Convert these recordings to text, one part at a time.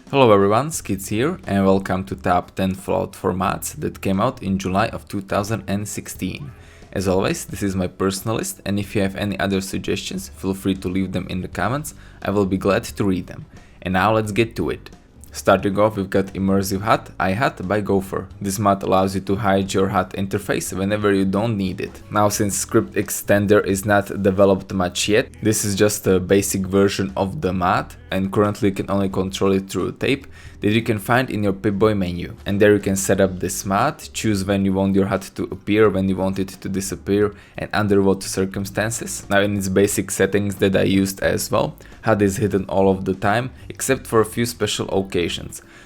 Hello everyone, Skits here and welcome to top 10 Fallout 4 mods that came out in July of 2016. As always, this is my personal list, and if you have any other suggestions, feel free to leave them in the comments, I will be glad to read them. And now let's get to it. Starting off, we've got Immersive HUD, iHUD by Gopher. This mod allows you to hide your HUD interface whenever you don't need it. Now, since Script Extender is not developed much yet, this is just a basic version of the mod, and currently you can only control it through a tape that you can find in your Pip-Boy menu. And there you can set up this mod, choose when you want your HUD to appear, when you want it to disappear, and under what circumstances. Now, in its basic settings that I used as well, HUD is hidden all of the time, except for a few special occasions.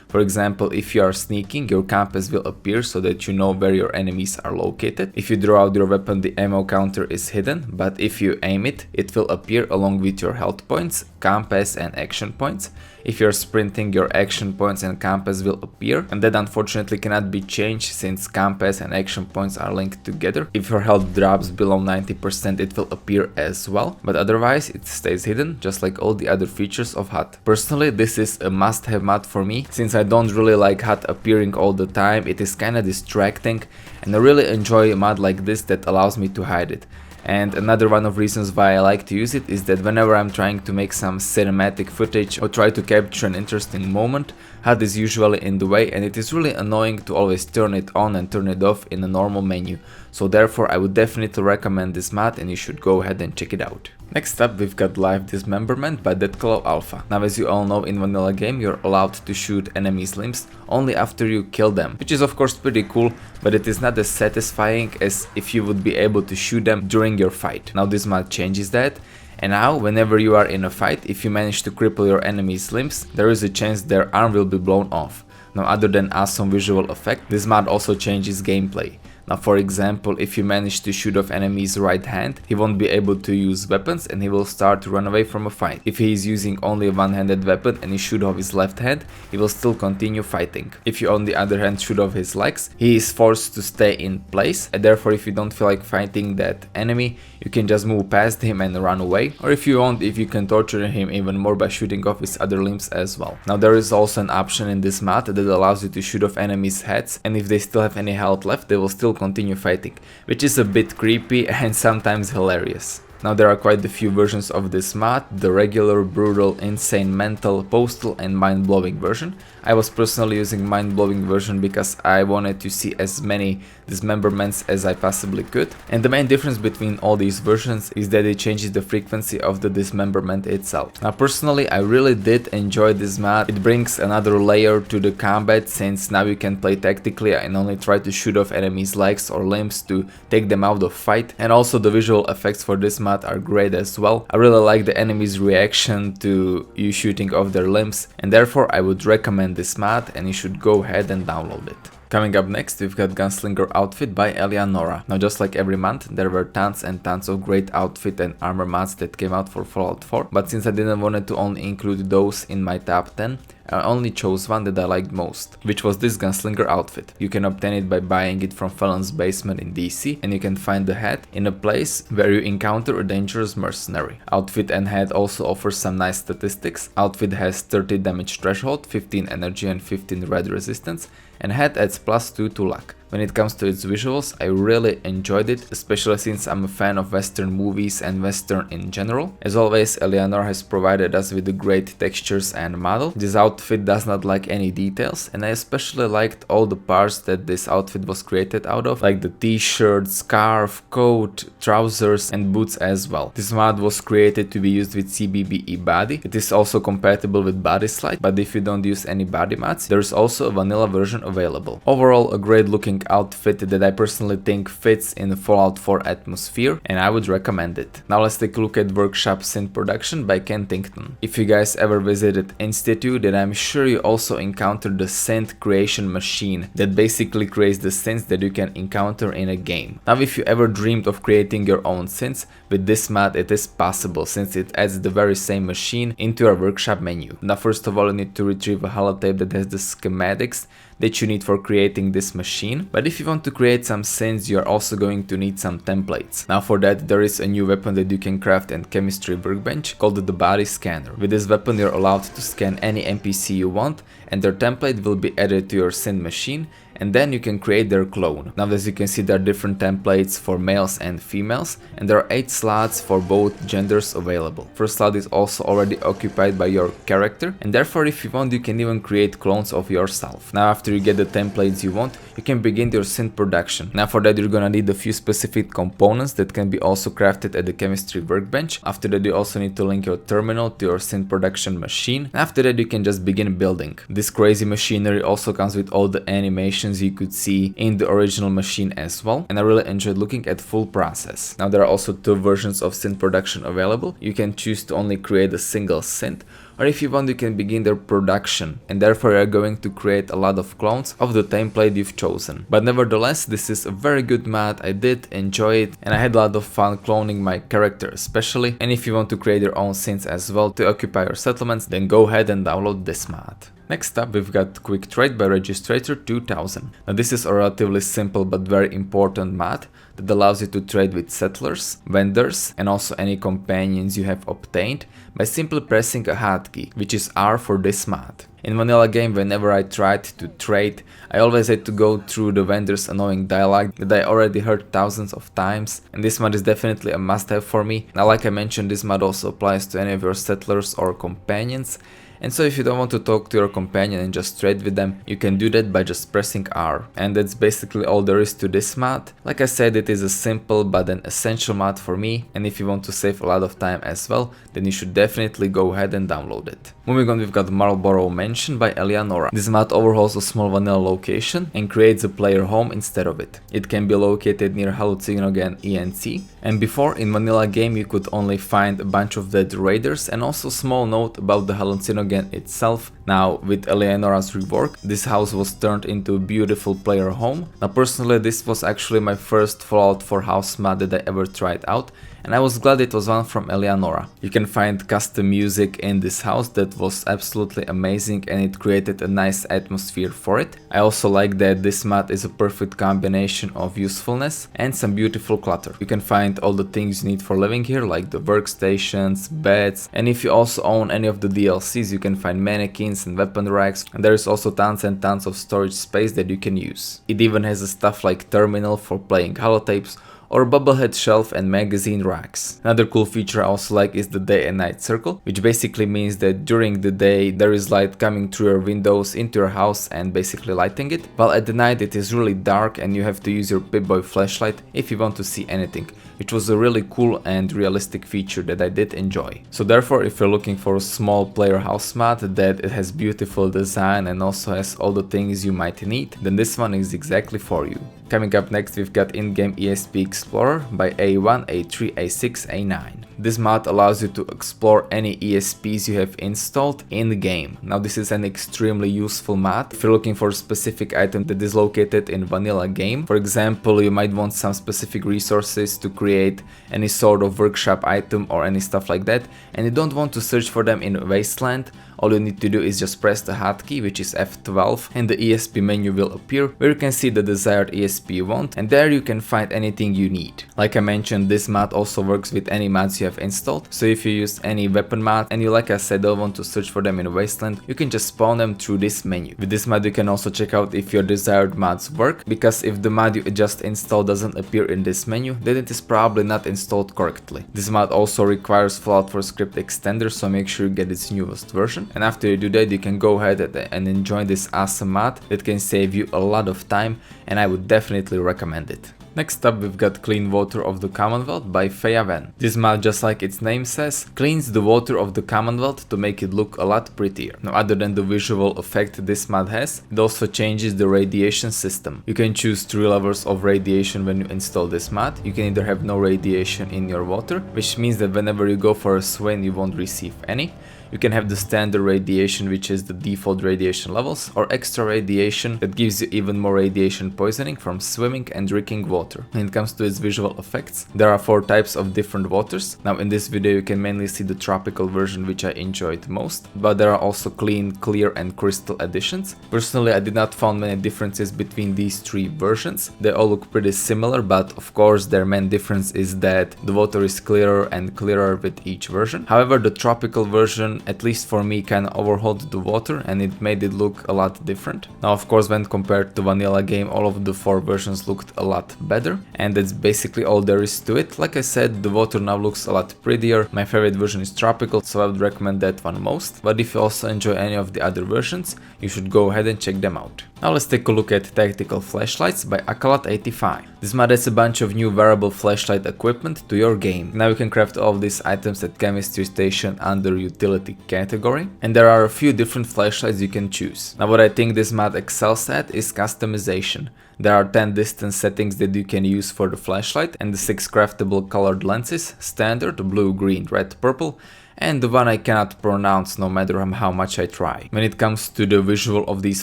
For example, if you are sneaking, your compass will appear so that you know where your enemies are located. If you draw out your weapon, the ammo counter is hidden, but if you aim it, it will appear along with your health points, compass and action points. If you're sprinting, your action points and compass will appear, and that unfortunately cannot be changed since compass and action points are linked together. If your health drops below 90%, it will appear as well, but otherwise it stays hidden, just like all the other features of HUD. Personally, this is a must-have mod for me, since I don't really like HUD appearing all the time. It is kinda distracting, and I really enjoy a mod like this that allows me to hide it. And another one of reasons why I like to use it is that whenever I'm trying to make some cinematic footage or try to capture an interesting moment, HUD is usually in the way, and it is really annoying to always turn it on and turn it off in a normal menu. So therefore I would definitely recommend this mod, and you should go ahead and check it out. Next up, we've got Live Dismemberment by DeathclawAlpha. Now, as you all know, in vanilla game you're allowed to shoot enemies' limbs only after you kill them, which is of course pretty cool, but it is not as satisfying as if you would be able to shoot them during your fight. Now this mod changes that, and now whenever you are in a fight, if you manage to cripple your enemy's limbs, there is a chance their arm will be blown off. Now, other than awesome visual effect, this mod also changes gameplay. Now, for example, if you manage to shoot off enemy's right hand, he won't be able to use weapons and he will start to run away from a fight. If he is using only a one-handed weapon and you shoot off his left hand, he will still continue fighting. If you on the other hand shoot off his legs, he is forced to stay in place, and therefore if you don't feel like fighting that enemy, you can just move past him and run away. Or if you want, if you can torture him even more by shooting off his other limbs as well. Now, there is also an option in this mod that allows you to shoot off enemies' heads, and if they still have any health left, they will still continue fighting, which is a bit creepy and sometimes hilarious. Now, there are quite a few versions of this mod: the regular, brutal, insane, mental, postal and mind-blowing version. I was personally using mind-blowing version because I wanted to see as many dismemberments as I possibly could. And the main difference between all these versions is that it changes the frequency of the dismemberment itself. Now, personally, I really did enjoy this mod. It brings another layer to the combat, since now you can play tactically and only try to shoot off enemies' legs or limbs to take them out of fight. And also the visual effects for this mod are great as well. I really like the enemy's reaction to you shooting off their limbs, and therefore I would recommend this mod, and you should go ahead and download it. Coming up next, we've got Gunslinger outfit by Elianora. Now, just like every month, there were tons and tons of great outfit and armor mods that came out for Fallout 4, but since I didn't want to only include those in my top 10, I only chose one that I liked most, which was this Gunslinger outfit. You can obtain it by buying it from Felon's Basement in DC, and you can find the hat in a place where you encounter a dangerous mercenary. Outfit and hat also offers some nice statistics. Outfit has 30 damage threshold, 15 energy and 15 red resistance, and hat adds +2 to luck. When it comes to its visuals, I really enjoyed it, especially since I'm a fan of Western movies and Western in general. As always, Elianora has provided us with the great textures and model. This outfit does not lack any details, and I especially liked all the parts that this outfit was created out of, like the t-shirt, scarf, coat, trousers and boots as well. This mod was created to be used with CBBE body. It is also compatible with body slide, but if you don't use any body mods, there is also a vanilla version available. Overall, a great looking outfit that I personally think fits in the Fallout 4 atmosphere, and I would recommend it. Now let's take a look at Workshop Synth production by Kentington. If you guys ever visited Institute, then I'm sure you also encountered the synth creation machine that basically creates the synths that you can encounter in a game. Now, if you ever dreamed of creating your own synths, with this mod it is possible, since it adds the very same machine into your workshop menu. Now, first of all, you need to retrieve a holotape that has the schematics that you need for creating this machine, but if you want to create some synths, you are also going to need some templates. Now for that, there is a new weapon that you can craft in chemistry workbench called the body scanner. With this weapon, you're allowed to scan any NPC you want, and their template will be added to your synth machine, and then you can create their clone. Now as you can see, there are different templates for males and females, and there are 8 slots for both genders available. First slot is also already occupied by your character, and therefore if you want, you can even create clones of yourself. Now after you get the templates you want, you can begin your synth production. Now for that, you're gonna need a few specific components that can be also crafted at the chemistry workbench. After that, you also need to link your terminal to your synth production machine. After that, you can just begin building. This crazy machinery also comes with all the animations you could see in the original machine as well, and I really enjoyed looking at full process. Now there are also 2 versions of synth production available. You can choose to only create a single synth, or if you want, you can begin their production, and therefore you are going to create a lot of clones of the template you've chosen. But nevertheless, this is a very good mod. I did enjoy it, and I had a lot of fun cloning my character especially. And if you want to create your own synths as well to occupy your settlements, then go ahead and download this mod. Next up, we've got QuickTrade by Registrator 2000. Now this is a relatively simple but very important mod that allows you to trade with settlers, vendors, and also any companions you have obtained by simply pressing a hotkey, which is R for this mod. In vanilla game, whenever I tried to trade, I always had to go through the vendor's annoying dialogue that I already heard thousands of times, and this mod is definitely a must-have for me. Now like I mentioned, this mod also applies to any of your settlers or companions. And so if you don't want to talk to your companion and just trade with them, you can do that by just pressing R. And that's basically all there is to this mod. Like I said, it is a simple but an essential mod for me, and if you want to save a lot of time as well, then you should definitely go ahead and download it. Moving on, we've got Marlborough Mansion by Elianora. This mod overhauls a small vanilla location and creates a player home instead of it. It can be located near Hallucinogen ENC, and before in vanilla game you could only find a bunch of dead raiders, and also small note about the Hallucinogen itself. Now with Elianora's rework, this house was turned into a beautiful player home. Now personally, this was actually my first Fallout 4 house mod that I ever tried out, and I was glad it was one from Elianora. You can find custom music in this house that was absolutely amazing, and it created a nice atmosphere for it. I also like that this mod is a perfect combination of usefulness and some beautiful clutter. You can find all the things you need for living here, like the workstations, beds, and if you also own any of the DLCs, you can find mannequins and weapon racks, and there is also tons and tons of storage space that you can use. It even has a stuff like terminal for playing holotapes, or bubblehead shelf and magazine racks. Another cool feature I also like is the day and night circle, which basically means that during the day there is light coming through your windows into your house and basically lighting it, while at the night it is really dark and you have to use your Pip-Boy flashlight if you want to see anything, which was a really cool and realistic feature that I did enjoy. So therefore, if you're looking for a small player house mod that it has beautiful design and also has all the things you might need, then this one is exactly for you. Coming up next, we've got in-game ESP Explorer by A1, A3, A6, A9. This mod allows you to explore any ESPs you have installed in the game. Now this is an extremely useful mod if you're looking for a specific item that is located in vanilla game. For example, you might want some specific resources to create any sort of workshop item or any stuff like that, and you don't want to search for them in Wasteland. All you need to do is just press the hotkey, which is F12, and the ESP menu will appear where you can see the desired ESP you want, and there you can find anything you need. Like I mentioned, this mod also works with any mods you have installed, so if you use any weapon mod and you, like I said, don't want to search for them in Wasteland, you can just spawn them through this menu. With this mod you can also check out if your desired mods work, because if the mod you just installed doesn't appear in this menu, then it is probably not installed correctly. This mod also requires Fallout 4 script extender, so make sure you get its newest version. And after you do that, you can go ahead and enjoy this awesome mod that can save you a lot of time, and I would definitely recommend it. Next up, we've got Clean Water of the Commonwealth by Feyawen. This mod, just like its name says, cleans the water of the Commonwealth to make it look a lot prettier. Now, other than the visual effect this mod has, it also changes the radiation system. You can choose 3 levels of radiation when you install this mod. You can either have no radiation in your water, which means that whenever you go for a swim you won't receive any. You can have the standard radiation, which is the default radiation levels, or extra radiation that gives you even more radiation poisoning from swimming and drinking water. When it comes to its visual effects, there are 4 types of different waters. Now in this video you can mainly see the tropical version, which I enjoyed most, but there are also clean, clear and crystal editions. Personally, I did not find many differences between these 3 versions. They all look pretty similar, but of course their main difference is that the water is clearer and clearer with each version. However, the tropical version, at least for me, kind of overhauled the water and it made it look a lot different. Now of course, when compared to vanilla game, all of the 4 versions looked a lot better, and that's basically all there is to it. Like I said, the water now looks a lot prettier. My favorite version is tropical, so I would recommend that one most, but if you also enjoy any of the other versions, you should go ahead and check them out. Now let's take a look at Tactical Flashlights by Akalat85. This mod adds a bunch of new wearable flashlight equipment to your game. Now you can craft all of these items at Chemistry Station under Utility category, and there are a few different flashlights you can choose. Now what I think this mod excels at is customization. There are 10 distance settings that you can use for the flashlight, and the 6 craftable colored lenses: standard, blue, green, red, purple, and the one I cannot pronounce no matter how much I try. When it comes to the visual of these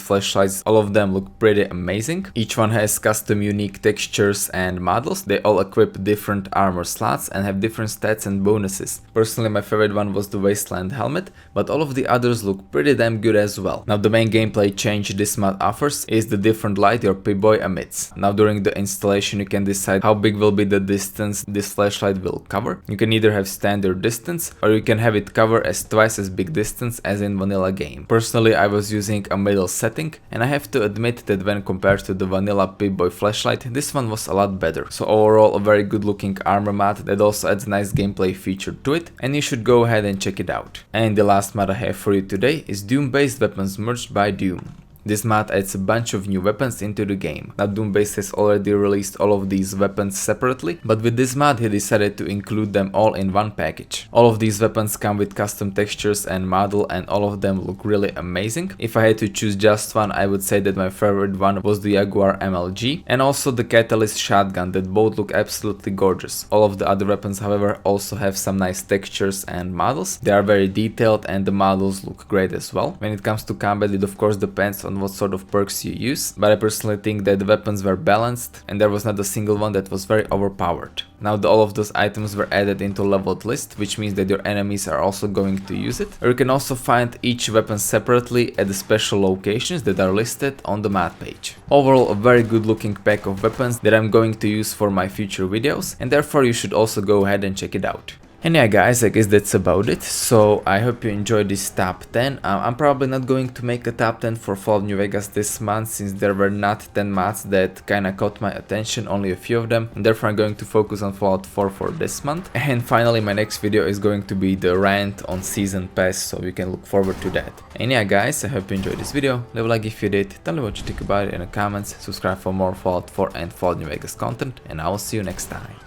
flashlights, all of them look pretty amazing. Each one has custom unique textures and models. They all equip different armor slots and have different stats and bonuses. Personally, my favorite one was the Wasteland helmet, but all of the others look pretty damn good as well. Now the main gameplay change this mod offers is the different light your P-Boy emits. Now during the installation you can decide how big will be the distance this flashlight will cover. You can either have standard distance, or you can have it cover as twice as big distance as in vanilla game. Personally, I was using a middle setting, and I have to admit that when compared to the vanilla P-Boy flashlight, this one was a lot better. So overall, a very good looking armor mod that also adds a nice gameplay feature to it, and you should go ahead and check it out. And the last mod I have for you today is Doom-based weapons merged by Doom. This mod adds a bunch of new weapons into the game. Now Doombased has already released all of these weapons separately, but with this mod he decided to include them all in one package. All of these weapons come with custom textures and model, and all of them look really amazing. If I had to choose just one, I would say that my favorite one was the Jaguar MLG and also the Catalyst shotgun, that both look absolutely gorgeous. All of the other weapons, however, also have some nice textures and models. They are very detailed and the models look great as well. When it comes to combat, it of course depends on what sort of perks you use, but I personally think that the weapons were balanced and there was not a single one that was very overpowered. Now all of those items were added into leveled list, which means that your enemies are also going to use it. Or you can also find each weapon separately at the special locations that are listed on the mod page. Overall, a very good looking pack of weapons that I'm going to use for my future videos, and therefore you should also go ahead and check it out. And yeah guys, I guess that's about it. So I hope you enjoyed this top 10. I'm probably not going to make a top 10 for Fallout New Vegas this month, since there were not 10 mods that kinda caught my attention, only a few of them, and therefore I'm going to focus on Fallout 4 for this month. And finally, my next video is going to be the rant on Season Pass, so you can look forward to that. And yeah guys, I hope you enjoyed this video. Leave a like if you did, tell me what you think about it in the comments, subscribe for more Fallout 4 and Fallout New Vegas content, and I will see you next time.